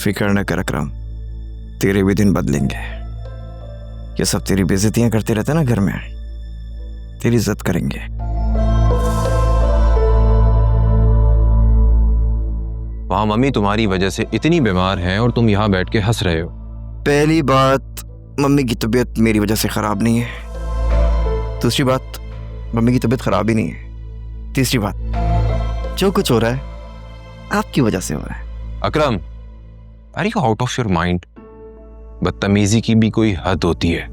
फिक्र न कर अकरम, तेरे भी दिन बदलेंगे। ये सब तेरी बेइज्जतियां करते रहते ना घर में, तेरी इज्जत करेंगे। वहाँ मम्मी तुम्हारी वजह से इतनी बीमार हैं और तुम यहाँ बैठ के हंस रहे हो। पहली बात, मम्मी की तबीयत मेरी वजह से खराब नहीं है। दूसरी बात, मम्मी की तबीयत खराब ही नहीं है। तीसरी बात, जो कुछ हो रहा है आपकी वजह से हो रहा है। Akram, are you out of your mind? बदतमीजी की भी कोई हद होती है।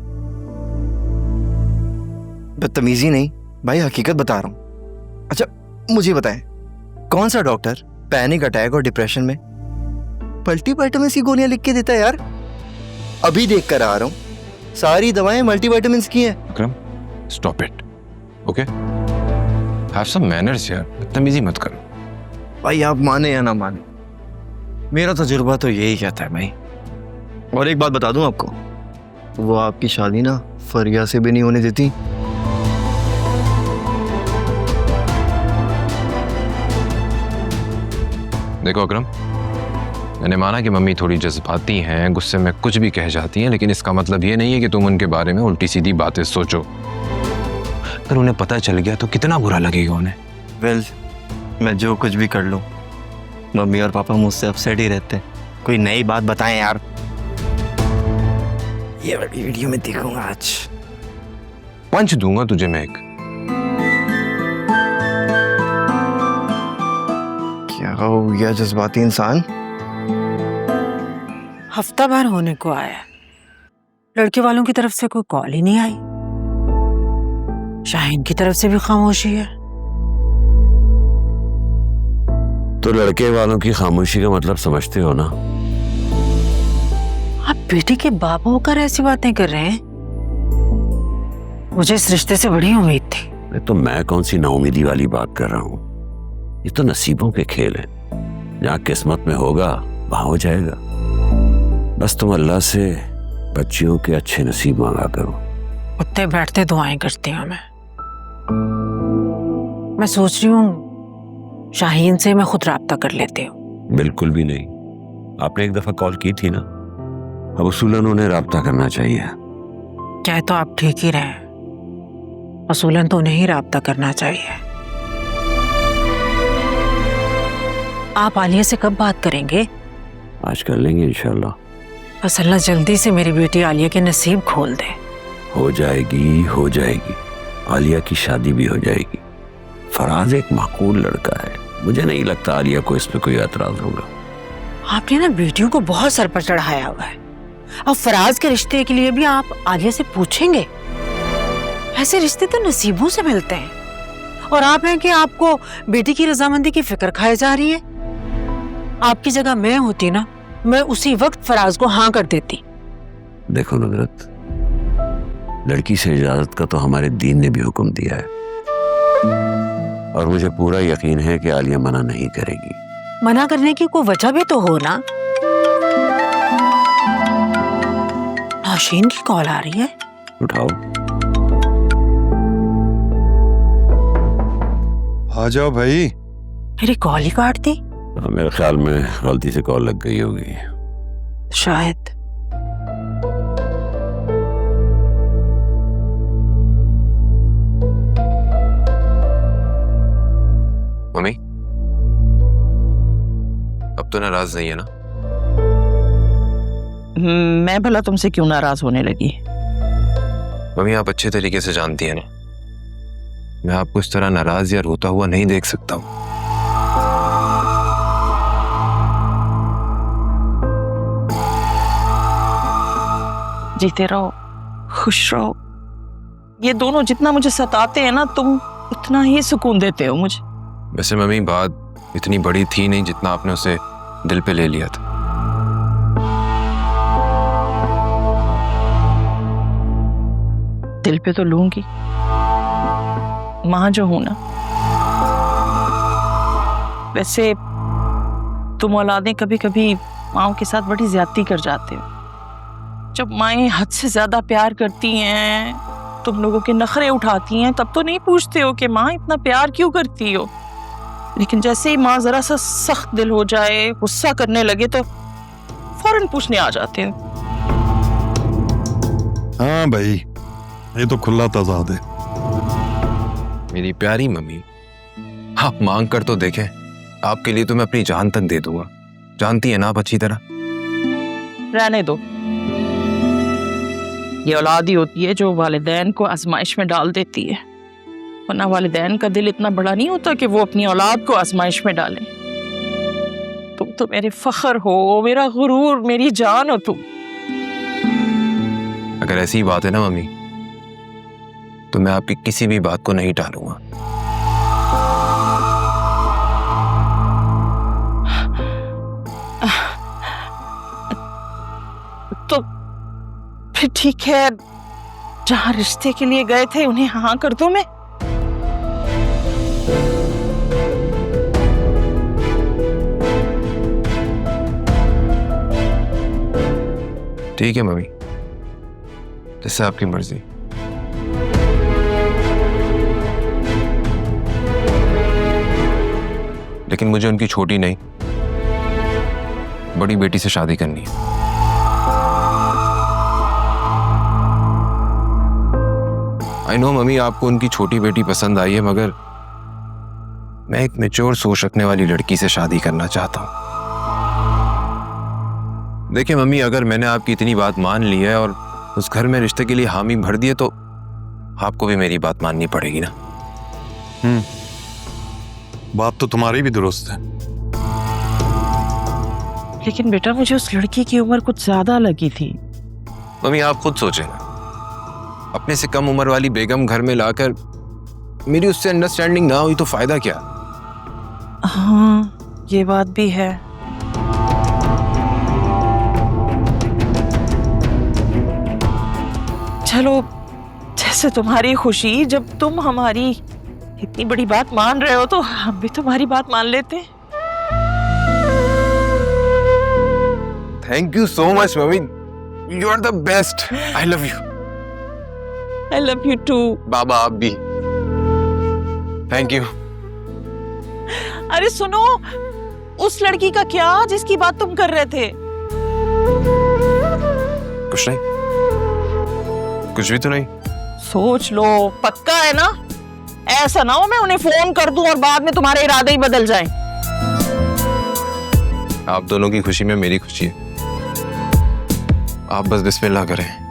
बदतमीजी नहीं भाई, हकीकत बता रहा हूँ। अच्छा मुझे बताएं, कौन सा डॉक्टर पैनिक अटैक और डिप्रेशन में मल्टीविटामिन्स की गोलियां लिख के देता है यार? अभी देख कर आ रहा हूँ, सारी दवाएं मल्टीविटामिन्स की हैं। Akram, stop it, okay? Have some manners यार, बदतमीजी मत करो। भाई आप माने या ना माने, मेरा तजुर्बा तो यही कहता है भाई। और एक बात बता दूं आपको, वो आपकी शादी ना फरिया से भी नहीं होने देती। देखो अकरम, मैंने माना कि मम्मी थोड़ी जज्बाती हैं, गुस्से में कुछ भी कह जाती हैं, लेकिन इसका मतलब ये नहीं है कि तुम उनके बारे में उल्टी सीधी बातें सोचो। अगर उन्हें पता चल गया तो कितना बुरा लगेगा उन्हें। वेल, मैं जो कुछ भी कर लूं, मम्मी और पापा मुझसे अपसेट ही रहते हैं। कोई नई बात बताएं यार। ये वाली वीडियो में देखूंगा आज। पंच दूंगा तुझे मैं एक। क्या हो गया जज्बाती इंसान? हफ्ता भर होने को आया, लड़के वालों की तरफ से कोई कॉल ही नहीं आई। शाहीन की तरफ से भी खामोशी है। तो लड़के वालों की खामोशी का मतलब समझते हो ना? आप बेटी के बाप होकर ऐसी बातें कर रहे हैं? मुझे इस रिश्ते से बड़ी उम्मीद थी। तो मैं कौन सी नाउमीदी वाली बात कर रहा हूँ? ये तो नसीबों के खेल है, जहाँ किस्मत में होगा वहां हो जाएगा। बस तुम अल्लाह से बच्चियों के अच्छे नसीब मांगा करो। उठते बैठते दुआएं करती हूँ मैं सोच रही हूँ शाहीन से मैं खुद राब्ता कर लेती हूँ। बिल्कुल भी नहीं, आपने एक दफा कॉल की थी ना, अब उसूलन उन्हें राब्ता करना चाहिए। क्या तो आप ठीक ही रहे, उसूलन तो उन्हें ही राब्ता करना चाहिए। आप आलिया से कब बात करेंगे? आज कर लेंगे इंशाल्लाह। बस अल्लाह जल्दी से मेरी बेटी आलिया के नसीब खोल दे। हो जाएगी, हो जाएगी। आलिया की शादी भी हो जाएगी। फराज एक माकूल लड़का है, मुझे नहीं लगता आलिया को इस पे कोई एतराज होगा। आपने ना बेटियों को बहुत सर पर चढ़ाया हुआ है। अब फराज के रिश्ते के लिए भी आप आलिया से पूछेंगे? ऐसे रिश्ते तो नसीबों से मिलते हैं। और आप हैं कि आपको बेटी की रजामंदी की फिक्र खाई जा रही है। आपकी जगह मैं होती ना, मैं उसी वक्त फराज को हाँ कर देती। देखो नुसरत, लड़की से इजाजत का तो हमारे दीन ने भी हुक्म दिया है, और मुझे पूरा यकीन है कि आलिया मना नहीं करेगी। मना करने की कोई वजह भी तो हो ना। नौशीन की कॉल आ रही है, उठाओ। आ जाओ भाई। मेरी कॉल ही काट दी। मेरे ख्याल में गलती से कॉल लग गई होगी शायद। मम्मी, अब तो नाराज नहीं है ना? मैं भला तुमसे क्यों नाराज होने लगी? मम्मी, आप अच्छे तरीके से जानती है ना, मैं आपको इस तरह नाराज या रोता हुआ नहीं देख सकता हूँ। जीते रहो, खुश रहो। ये दोनों जितना मुझे सताते हैं ना, तुम उतना ही सुकून देते हो मुझे। वैसे मम्मी, बात इतनी बड़ी थी नहीं जितना आपने उसे दिल पे ले लिया था। दिल पे तो लूंगी, मां जो हूं ना। वैसे तुम औलादें कभी कभी माओं के साथ बड़ी ज्यादती कर जाते हो। जब माएं हद से ज्यादा प्यार करती हैं, तुम लोगों के नखरे उठाती हैं, तब तो नहीं पूछते हो कि माँ इतना प्यार क्यों करती हो। लेकिन जैसे ही माँ जरा सा सख्त दिल हो जाए, गुस्सा करने लगे, तो फौरन पूछने आ जाते हैं। हाँ भाई, ये तो खुला तजाद है। मेरी प्यारी मम्मी, आप मांग कर तो देखें, आपके लिए तो मैं अपनी जान तक दे दूंगा। जानती है ना आप अच्छी तरह। रहने दो, ये औलाद ही होती है जो वालिदैन को आजमाइश में डाल देती है, वरना वालिदैन का दिल इतना बड़ा नहीं होता कि वो अपनी औलाद को आजमाइश में डालें। तुम तो मेरे फख्र हो, मेरा गुरूर, मेरी जान हो तुम। अगर ऐसी ही बात है ना मम्मी, तो मैं आपकी किसी भी बात को नहीं टालूंगा। तो फिर ठीक है, जहां रिश्ते के लिए गए थे उन्हें हाँ कर दो। मैं ठीक है मम्मी, जैसे आपकी मर्जी। लेकिन मुझे उनकी छोटी नहीं, बड़ी बेटी से शादी करनी है। आई नो मम्मी, आपको उनकी छोटी बेटी पसंद आई है, मगर मैं एक मैच्योर सोच रखने वाली लड़की से शादी करना चाहता हूं। देखिए मम्मी, अगर मैंने आपकी इतनी बात मान ली है और उस घर में रिश्ते के लिए हामी भर दिए, तो आपको भी मेरी बात माननी पड़ेगी ना। बात तो तुम्हारी भी दुरुस्त है। लेकिन बेटा, मुझे उस लड़की की उम्र कुछ ज्यादा लगी थी। मम्मी आप खुद सोचें ना, अपने से कम उम्र वाली बेगम घर में लाकर मेरी उससे अंडरस्टैंडिंग ना हुई तो फायदा क्या। हाँ, ये बात भी है। चलो, जैसे तुम्हारी खुशी, जब तुम हमारी इतनी बड़ी बात मान रहे हो तो हम भी तुम्हारी बात मान लेते। Thank you so much mummy, you are the best. I love you. I love you too. बाबा आप भी। Thank you. अरे सुनो, उस लड़की का क्या जिसकी बात तुम कर रहे थे? कुछ नहीं, कुछ भी तो नहीं। सोच लो, पक्का है ना? ऐसा ना हो मैं उन्हें फोन कर दूं और बाद में तुम्हारे इरादे ही बदल जाएं। आप दोनों की खुशी में मेरी खुशी है। आप बस बिस्मिल्लाह करें।